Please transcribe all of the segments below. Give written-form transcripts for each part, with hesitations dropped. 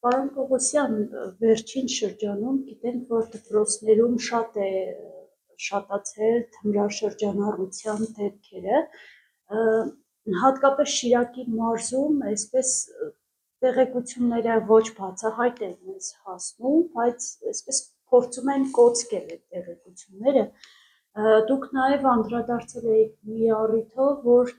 Պարոն Պողոսյան, վերջին շրջանում գիտենք, որ դպրոցներում շատ է շատացել թմրաշրջանառության դեպքերը, հատկապես Շիրակի մարզում այսպես տեղեկությունները ոչ բացահայտ են մեզ հասնում, բայց այսպես փորձում են կոծկել այդ տեղեկությունները։ Դուք նաև անդրադարձել եք մի առիթով, որ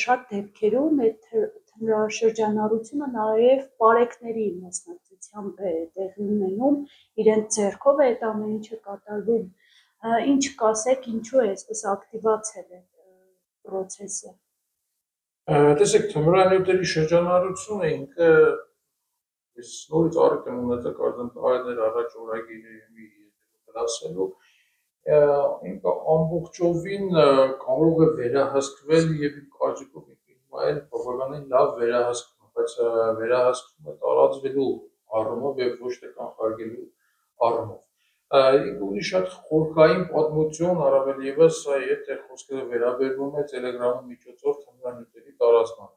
շատ դեպքերում այդ թմրաշրջանառությունը նաև բարեկների մասնակցությամբ է տեղի ունենում, իրենց ձեռքով է այդ ամեն ինչը կատարվում։ Ինչ կասեք, ինչու է այսպես ակտիվացել այդ process-ը։ Տեսեք, թմրանյութերի շրջանառությունը ինքը ես նորից առիթ եմ ունեցել կարծեմ տարիներ առաջ օրագիրի դասելու ինքը ամբողջովին կարող է վերահսկվել եւ կարծիքով հիմա էլ բավականին լավ վերահսկվում, բայց վերահսկումը տարածվելու առումով եւ ոչ թե կանխարգելելու առումով։ Ունի շատ խորքային պատմություն, առավել եւս եթե խոսքը վերաբերվում է Telegram-ի միջոցով թմրանյութերի տարածմանը։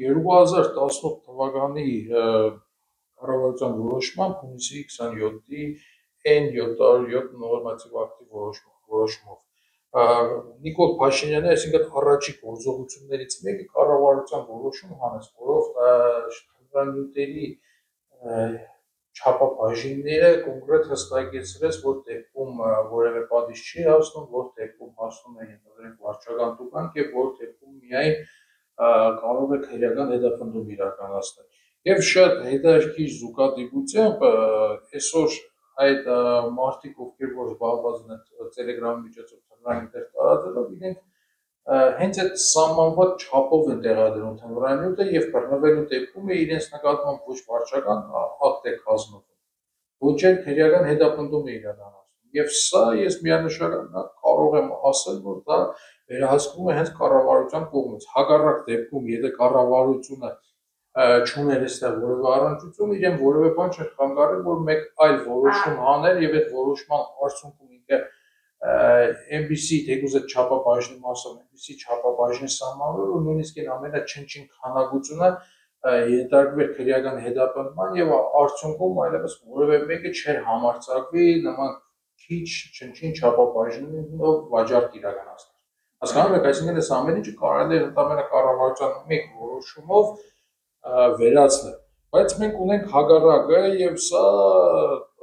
2018 թվականի կառավարության որոշմամբ հունիսի 27-ի N707 նորմատիվ ակտի որոշմով Նիկոլ Փաշինյանը, այսինքն առաջի գործողություններից մեկը կառավարության որոշում հանեց, որով թմրանյութերի չափաբաժինները կոնկրետ հստակեցրեց, որ դեպքում որևէ պատիժ չի հասնում, որ դեպքում հասնում է ենթադրենք վարչական տուգանք եւ որ դեպքում միայն կարող է քրեական հետապնդում իրականացնել։ Եվ շատ հետաքրքիր զուգադիպությամբ այսօր այդ մարդիկ, ովքեր որ զբաղված են Telegram-ի միջոցով թմրանյութեր տարածելով, իրենք հենց այդ սահմանված չափով են տեղադրում թմրանյութը եւ բռնվելու դեպքում է իրենց նկատմամբ ոչ վարչական ակտ է կազմվում, ոչ էլ քրեական հետապնդում է իրականացնում։ Եվ սա ես միանշանակ կարող եմ ասել, որ դա վերահսկվում է հենց կառավարության կողմից։ Հակառակ դեպքում, եթե կառավարությունը չուներ այստեղ որևէ առնչություն, իրեն որևէ բան չէր խանգարել, որ մեկ այլ որոշում աներ եւ այդ որոշման արդյունքում ինքը MBC թեկուզ այդ չափաբաժնի մասով MBC չափաբաժին սահմանվել, որ նույնիսկ այն ամենաչնչին քանակությունը ենթարկվեր քրեական հետապնդման եւ արդյունքում այլևս որևէ մեկը չէր համարձակվի նման քիչ չնչին չափաբաժնով վաճառք իրականացնել։ Հասկանում եք, այսինքն այս ամեն ինչը կարելի է ընդամենը կառավարության մեկ որոշումով վերացնել, բայց մենք ունենք հակառակը եւ սա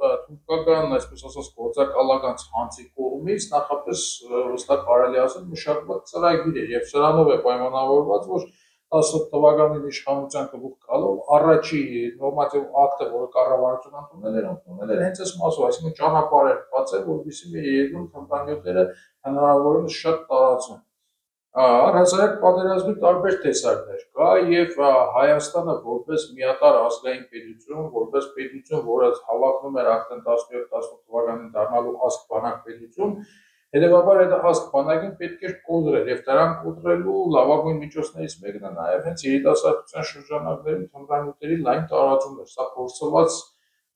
թուրքական, այսպես ասած, գործակալական ցանցի կողմից նախապես հստակ կարելի ասել մշակված ծրագիր է եւ սրանով է պայմանավորված, որ 10 թվականին իշխանության գլուխ գալով առաջի նորմատիվ ակտը, որը կառավարությունը ընդունել էր հենց այս մասով, այսինքն ճանապարհ էր բացել, որովհետեւ մեր երկրում թմրանյութերը հնարավորինս շատ տարածվեն։ Առհասարակ պատերազմի տարբեր տեսակներ կա եւ Հայաստանը որպես միատարր ազգային պետություն, որպես պետություն, որը հավակնում էր արդեն 17-18 թվականին դառնալու ազգ բանակ պետություն, հետեւաբար այդ ազգ բանակին պետք էր կոտրել եւ դրան կոտրելու լավագույն միջոցներից մեկն է նաեւ հենց երիտասարդության շրջանակներում թմրանյութերի լայն տարածումն էր։ Սա փորձված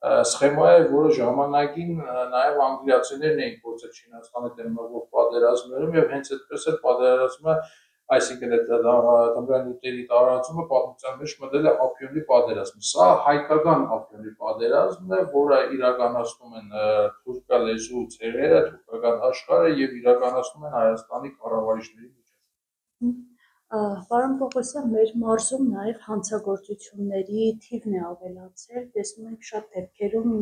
սխեմա է, որը ժամանակին նաև անգլիացիներն էին փորձել Չինաստանի դեմ մղող պատերազմներում եւ հենց այդպես էլ պատերազմը, այսինքն այդ թմրանյութերի տարածումը պատմության մեջ մտել է ափիոնի պատերազմ։ Սա հայկական ափիոնի պատերազմն է, որը իրականացնում են թուրքալեզու ցեղերը, թուրքական աշխարհը եւ իրականացնում են Հայաստանի կառավարիչների միջոցով։ Պարոն Պողոսյան, մեր մարզում նաև հանցագործությունների թիվն է ավելացել, տեսնում ենք շատ դեպքերում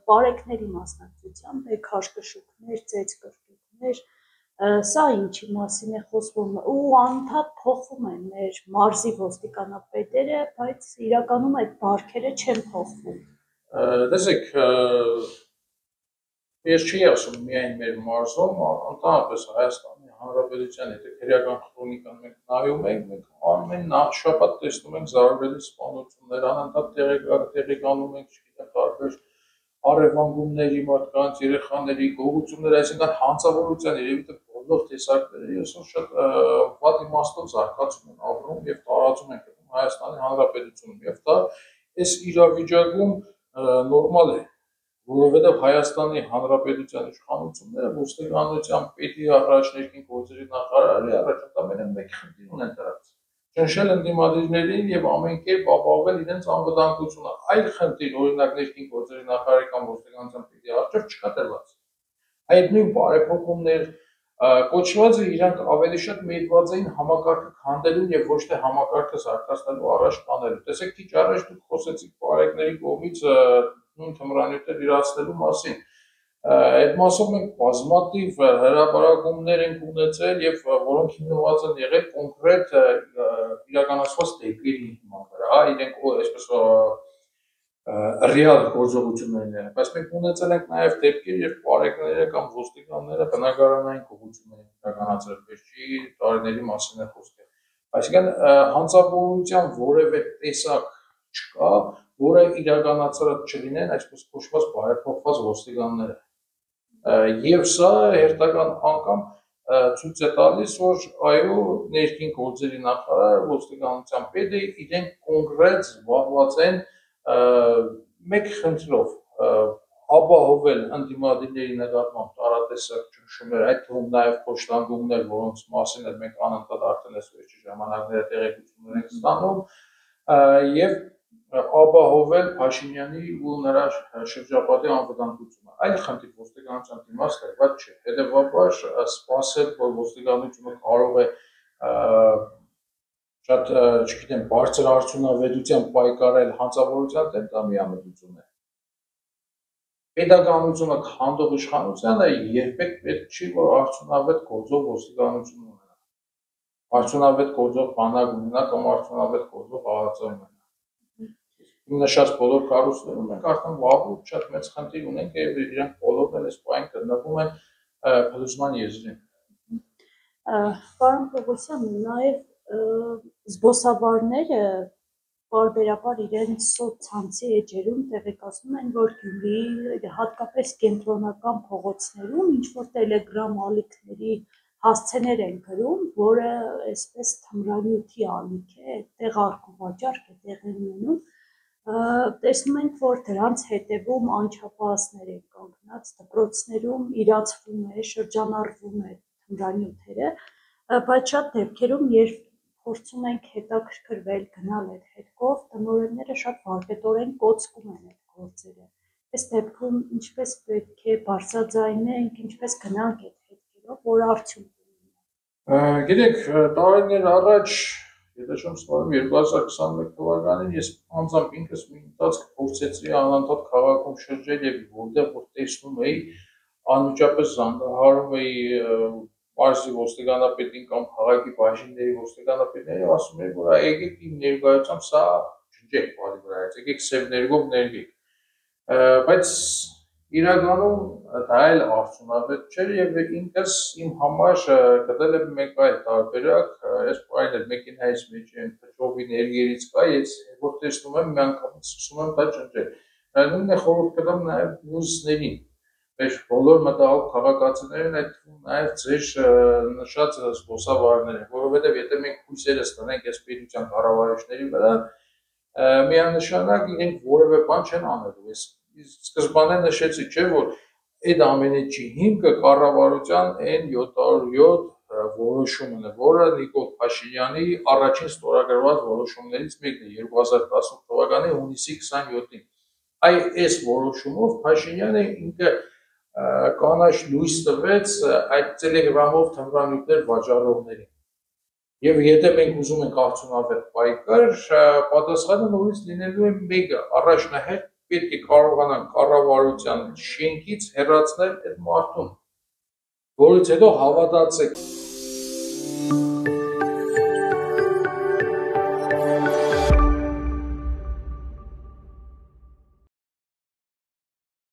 բարեկների մասնակցությամբ քաշքշուկներ, ծեծկռտուքներ, սա ինչի մասին է խոսվում ու անընդհատ փոխվում են մեր մարզի ոստիկանապետերը, բայց իրականում այդ բարքերը չեն փոխվում։ Տեսեք, ես չի ասում միայն մեր մարզում, ընդհանրապես Հայաստանի Հանրապետության եթե քրեական քրոնիկան մենք նայում ենք, մենք ամեն շաբաթ տեսնում ենք զարվելի սպանություններ, անընդհատ տեղեկանում ենք, չգիտեմ, տարբեր առևանգումների, մարդկանց, երեխաների գողություններ, այսինքն հանցավորության երևի թե բոլոր տեսակները այսօր շատ վատ իմաստով զարգացում են ապրում եւ տարածում են Հայաստանի Հանրապետությունում եւ դա այս իրավիճակում նորմալ է, որովհետեւ Հայաստանի Հանրապետության իշխանությունները ոստիկանության պետի առաջ ներքին գործերի նախարարի առաջ ընդամենը մեկ խնդիր ունեն դրանց։ ճնշել ընդդիմադիրներին եւ ամեն կերպ ապահովել իրենց անվտանգությունը։ Այլ խնդիր, օրինակ ներքին գործերի նախարարի կամ ոստիկանության պետի առջև չկա դրված։ Այդ նույն բարեփոխումներ կոչվածը իրանք ավելի շատ միտված էին համակարգը քանդելուն եւ ոչ թե համակարգը զարգացնելու առաջ տանելու։ Տեսեք, քիչ առաջ դուք խոսեցիք բարեկների կողմից նույն թմրանյութեր իրացնելու մասին։ Այդ մասով մենք բազմաթիվ հրապարակումներ ենք ունեցել եւ որոնք հիմնված են եղել կոնկրետ իրականացված դեպքերի հիման վրա, իրենք այսպես ռեալ գործողություններն են, բայց մենք ունեցել ենք նաև դեպքեր, երբ բարեկները կամ ոստիկանները բնակարանային քողություններ են իրականացրել, վերջի տարիների մասին է խոսքը։ Այսինքն հանցավորության որևէ տեսակ չկա, որը իրականացրած չլինեն այսպես կոչված բարեփոխված ոստիկանները։ Եվ սա հերթական անգամ ցույց է տալիս, որ այո, ներքին գործերի նախարարը, ոստիկանության պետը իրենք կոնկրետ զբաղված են մեկ խնդրով ապահովել ընդդիմադիրների նկատմամբ տարատեսակ ճնշումներ, այդ թվում նաև փոշտանգումներ, որոնց մասին էլ մենք անընդհատ արդեն այս վերջի ժամանակները տեղեկություններ ենք ստանում, եւ ապահովել Փաշինյանի ու նրա շրջապատի անվտանգությունը։ Այլ խնդիր ոստիկանության դիմաց կրված չէ։ Հետևաբար սպասել, որ ոստիկանությունը կարող է շատ, չգիտեմ, բարձր արդյունավետությամբ պայքարել հանցավորության դեմ, դա միամտություն է։ Պետականությունը քանդող իշխանությանը երբեք պետք չի, որ արդյունավետ գործող ոստիկանություն ունենա։ Արդյունավետ գործող բանակ ունենա կամ արդյունավետ գործող ԱԱԾ ունենա։ Նշած բոլոր կառույցներում մենք արդեն վաղուց շատ մեծ խնդիր ունենք եւ իրանք բոլորն էլ այս պահին գտնվում են փլուզման եզրին։ Պարոն Պողոսյան, նաեւ զբոսավարները բարբերաբար իրենց սոցցանցի էջերում տեղեկացնում են, որ Գյումրիի հատկապես կենտրոնական փողոցներում ինչ-որ տելեգրամ ալիքների հասցեներ են գրում, որը այսպես թմրանյութի ալիք է, այդտեղ արկուվաճառք է տեղի ունենում։ Տեսնում ենք, որ դրանց հետևում անչափահասներ են կանգնած, դպրոցներում իրացվում է, շրջանառվում է թմրանյութերը, բայց շատ դեպքերում, երբ փորձում ենք հետաքրքրվել գնալ այդ հետքով, տնօրենները շատ վարպետորեն կոծկում են այդ գործերը։ Այս դեպքում ինչպես պետք է բարձրաձայնենք, ինչպես գնանք այդ հետքերով, որ արդյունք ունենա։ Գիտեք, տարիներ առաջ, եթե չեմ սխալվում, 2021 թվականին ես անձամբ ինքս մի ընթացք փորձեցի անընդհատ քաղաքում շրջել եւ որտեղ որ տեսնում էի, անմիջապես զանգահարում էի մարզի ոստիկանապետին կամ քաղաքի բաժինների ոստիկանապետներին, ասում էի, որ եկեք իմ ներկայությամբ սա ջնջեք բարի վրայից, եկեք սև ներգով ներգեք։ Բայց իրականում դա էլ արդյունավետ չէր եւ ինքս իմ համար գտել եմ մեկ այլ տարբերակ, այս պահին էլ մեքենայից մեջ են փչովի ներգերից կա, ես որ տեսնում եմ միանգամից սկսում եմ դա ջնջել։ Նույնն է խորհուրդ կտամ նաեւ բյուզերին։ Մեր բոլոր մտահոգ քաղաքացիներին, այդ թվում նաև ձեր նշած զբոսավարները, որովհետև եթե մենք հույսերս տնենք այս պետության կառավարիչների վրա, միանշանակ իրենք որևէ բան չեն անելու։ Ես սկզբանե նշեցի, չէ, որ այդ ամենի հիմքը կառավարության այն 707 որոշումն է, որը Նիկոլ Փաշինյանի առաջին ստորագրված որոշումներից մեկն է 2018 թվականի հունիսի 27-ին։ Այս որոշումով Փաշինյանը ինքը կանաչ լույս տվեց այդ տելեգրամով թմրանյութեր վաճառողներին։ Եվ եթե մենք ուզում ենք արդյունավետ պայքար, պատասխանը նորից լինելու է մեկը, առաջնահերթ պետք է կարողանանք կառավարության շենքից հեռացնել այդ մարդուն, որից հետո հավատացեք